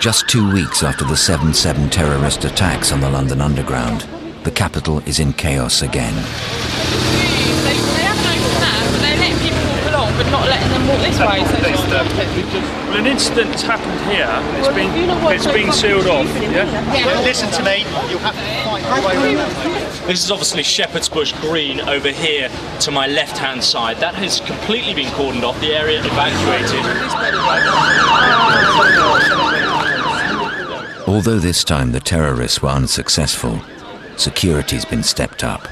Just 2 weeks after the 7/7 terrorist attacks on the London Underground, the capital is in chaos again. They haven't opened that, but they're letting people walk along, but not letting them walk this way. Well, an incident's happened here. It's been sealed off. Yeah? Listen to me. You'll have to find your way around. This is obviously Shepherd's Bush Green over here to my left-hand side. That has completely been cordoned off. The area evacuated. Although this time the terrorists were unsuccessful, security's been stepped up.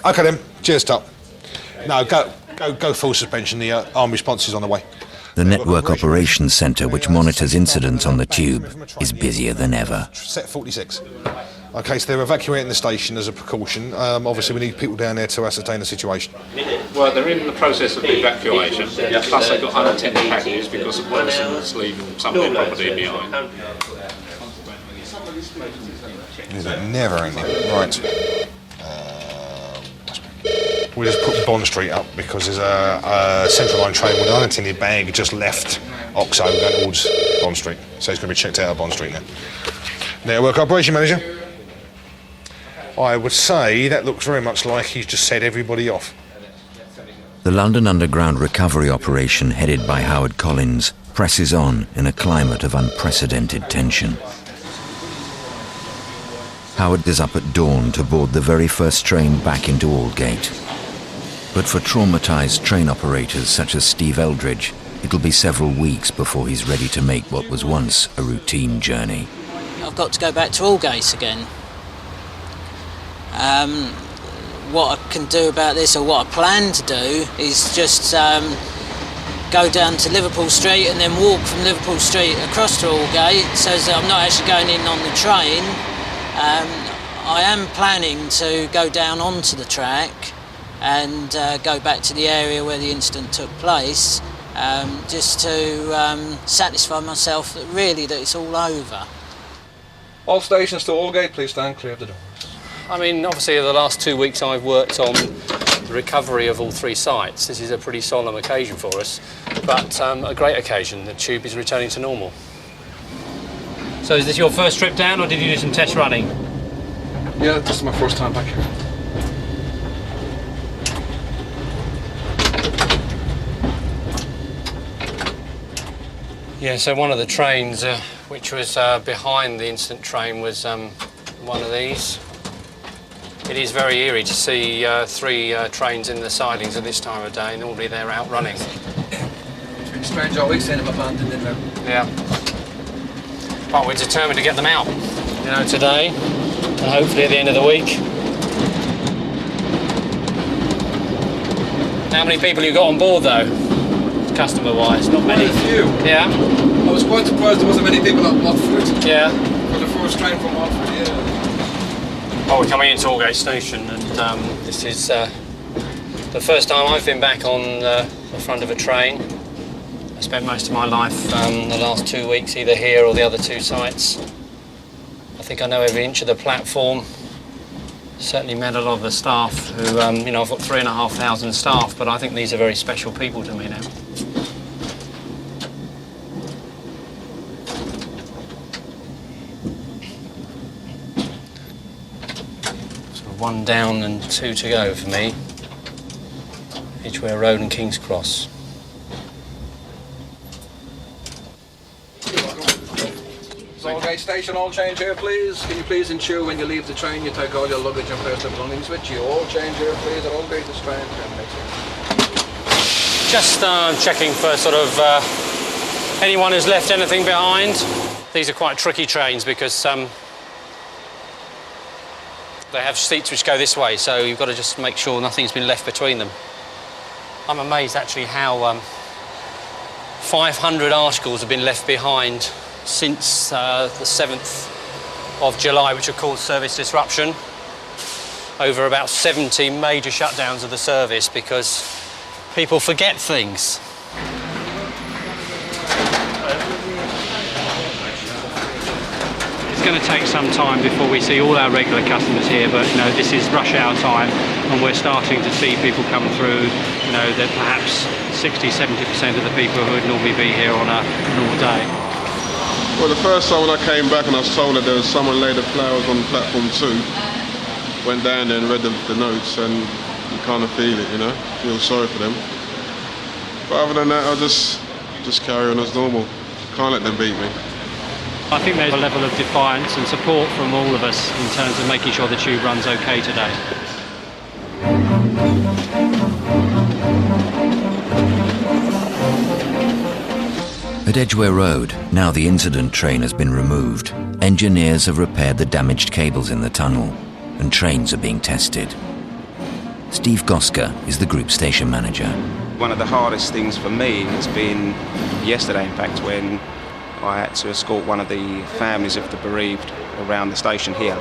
Okay then, cheers, top. No, go full suspension. The armed response is on the way. The Network Operations Centre, which monitors incidents on the tube, is busier than ever. Set 46. Okay, so they're evacuating the station as a precaution. Obviously, we need people down there to ascertain the situation. Well, they're in the process of evacuation, plus they've got unattended packages because the person's leaving some of their property behind. Is it never ending? Right. We just put Bond Street up because there's a Central Line train with an unattended bag just left Oxo going towards Bond Street. So it's going to be checked out of Bond Street now. Network Operation Manager. I would say that looks very much like he's just set everybody off. The London Underground recovery operation, headed by Howard Collins, presses on in a climate of unprecedented tension. Howard is up at dawn to board the very first train back into Aldgate. But for traumatised train operators such as Steve Eldridge, it'll be several weeks before he's ready to make what was once a routine journey. I've got to go back to Aldgate again. What I can do about this, or what I plan to do, is just go down to Liverpool Street and then walk from Liverpool Street across to Aldgate, so that I'm not actually going in on the train. I am planning to go down onto the track and go back to the area where the incident took place, just to satisfy myself that really that it's all over. All stations to Aldgate, please stand clear of the doors. I mean, obviously the last 2 weeks I've worked on the recovery of all three sites. This is a pretty solemn occasion for us, but a great occasion. The tube is returning to normal. So is this your first trip down, or did you do some test running? Yeah, this is my first time back here. Yeah, so one of the trains which was behind the incident train was one of these. It is very eerie to see three trains in the sidings at this time of day. Normally they're out running. It's been strange all week seeing them abandoned in there. Yeah. But we're determined to get them out, you know, today, and hopefully at the end of the week. How many people you got on board, though, customer-wise? Not many. Quite a few. Yeah? I was quite surprised there wasn't many people at Watford. Yeah. For the first train from Watford, yeah. Oh, we're coming into Aldgate Station, and this is the first time I've been back on the front of a train. I spent most of my life the last 2 weeks either here or the other two sites. I think I know every inch of the platform. Certainly met a lot of the staff who, you know, I've got 3,500 staff, but I think these are very special people to me now. Sort of 1 down and 2 to go for me. Edgware Road and King's Cross. Aldgate Station, all change here, please. Can you please ensure when you leave the train you take all your luggage and personal belongings with you? All change here, please, at Aldgate this train. Just checking for sort of anyone who's left anything behind. These are quite tricky trains because they have seats which go this way, so you've got to just make sure nothing's been left between them. I'm amazed actually how 500 articles have been left behind since the 7th of July, which have caused service disruption. Over about 70 major shutdowns of the service because people forget things. It's going to take some time before we see all our regular customers here, but you know, this is rush hour time and we're starting to see people come through. You know, that perhaps 60–70% of the people who would normally be here on a normal day. Well, the first time when I came back and I was told that there was someone laid the flowers on platform 2, went down there and read the notes, and you kind of feel it, you know, feel sorry for them. But other than that, I'll just carry on as normal. Can't let them beat me. I think there's a level of defiance and support from all of us in terms of making sure the tube runs okay today. At Edgware Road, now the incident train has been removed, engineers have repaired the damaged cables in the tunnel, and trains are being tested. Steve Gosker is the group station manager. One of the hardest things for me has been yesterday, in fact, when I had to escort one of the families of the bereaved around the station here.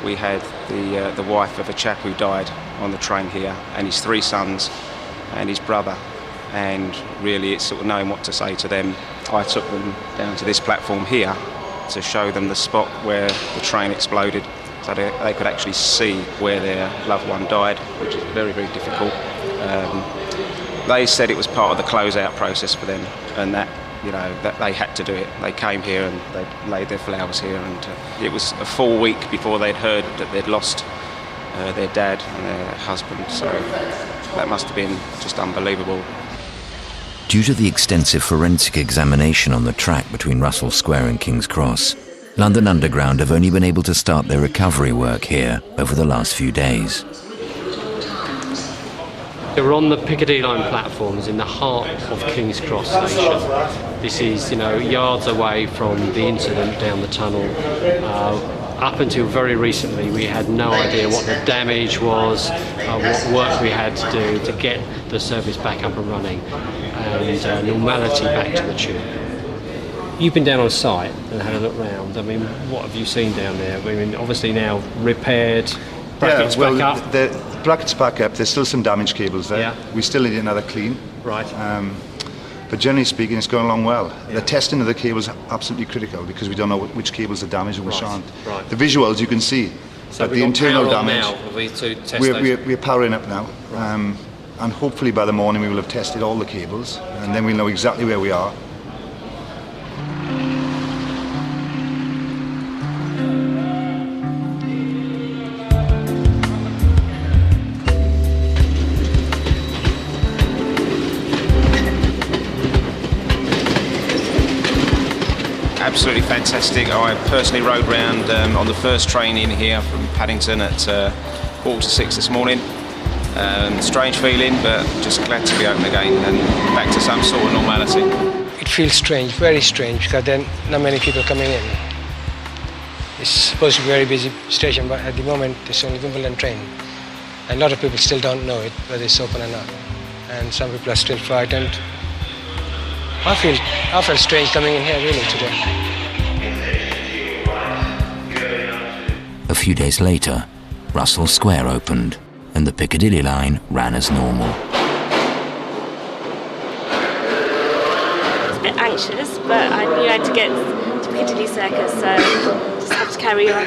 We had the wife of a chap who died on the train here, and his 3 sons and his brother, and really it's sort of knowing what to say to them. I took them down to this platform here to show them the spot where the train exploded, so they could actually see where their loved one died, which is very, very difficult. They said it was part of the close-out process for them, and that, you know, that they had to do it. They came here and they laid their flowers here, and it was a full week before they'd heard that they'd lost their dad and their husband, so that must have been just unbelievable. Due to the extensive forensic examination on the track between Russell Square and King's Cross, London Underground have only been able to start their recovery work here over the last few days. We're on the Piccadilly line platforms in the heart of King's Cross station. This is, you know, yards away from the incident down the tunnel. Up until very recently, we had no idea what the damage was, what work we had to do to get the service back up and running, and normality back to the tube. You've been down on site and had a look round. I mean, what have you seen down there? I mean, obviously now repaired, brackets back up. The brackets back up. There's still some damaged cables there. Yeah. We still need another clean. Right. But generally speaking, it's going along well. Yeah. The testing of the cables is absolutely critical because we don't know which cables are damaged and which aren't. Right. The visuals you can see, so but the internal damage. We're powering up now, right. And hopefully by the morning we will have tested all the cables, and then we'll know exactly where we are. Absolutely fantastic. I personally rode round on the first train in here from Paddington at 5:45 this morning. Strange feeling, but just glad to be open again and back to some sort of normality. It feels strange, very strange, because there are not many people coming in. It's supposed to be a very busy station, but at the moment it's only Wimbledon train. And a lot of people still don't know it, whether it's open or not. And some people are still frightened. I felt strange coming in here really today. A few days later, Russell Square opened and the Piccadilly line ran as normal. I was a bit anxious, but I knew I had to get to Piccadilly Circus, so just had to carry on.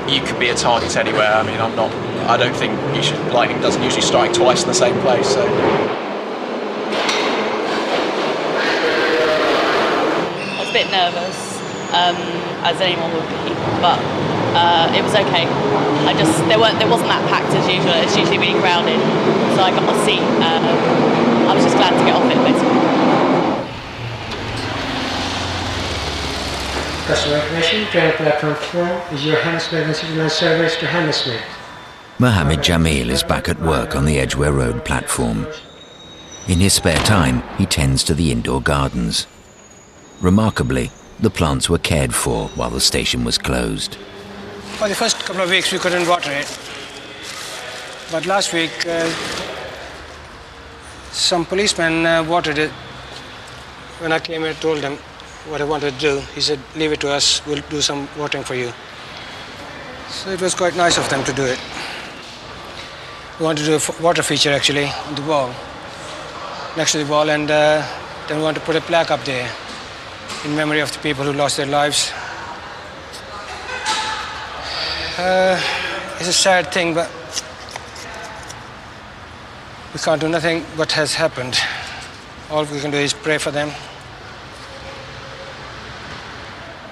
You could be a target anywhere. I mean, I don't think you should. Lightning doesn't usually strike twice in the same place, so. I was a bit nervous, as anyone would be, but it was okay. There wasn't that packed as usual. It's usually really crowded, so I got my seat. I was just glad to get off it, basically. Customer information, train platform 4 is your Hammersmith and City Line service to Hammersmith. Mohammed Jamil is back at work on the Edgware Road platform. In his spare time, he tends to the indoor gardens. Remarkably, the plants were cared for while the station was closed. For the first couple of weeks we couldn't water it, but last week some policemen watered it. When I came here, I told them what I wanted to do. He said, leave it to us, we'll do some watering for you. So it was quite nice of them to do it. We want to do a water feature actually on the wall, next to the wall, and then we want to put a plaque up there in memory of the people who lost their lives. It's a sad thing, but we can't do nothing what has happened. All we can do is pray for them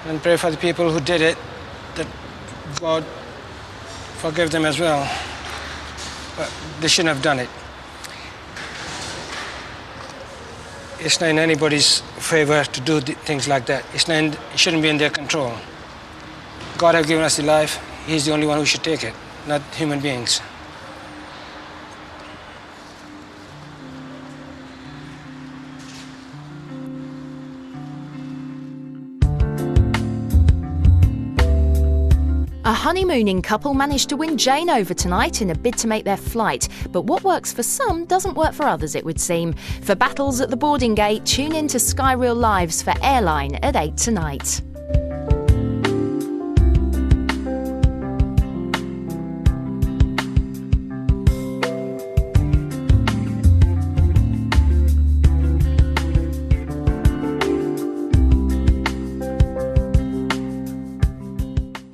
and pray for the people who did it, that God forgive them as well. But they shouldn't have done it. It's not in anybody's favor to do things like that. It shouldn't be in their control. God has given us the life. He's the only one who should take it, not human beings. A honeymooning couple managed to win Jane over tonight in a bid to make their flight, but what works for some doesn't work for others, it would seem. For battles at the boarding gate, tune in to Sky Real Lives for Airline at 8 tonight.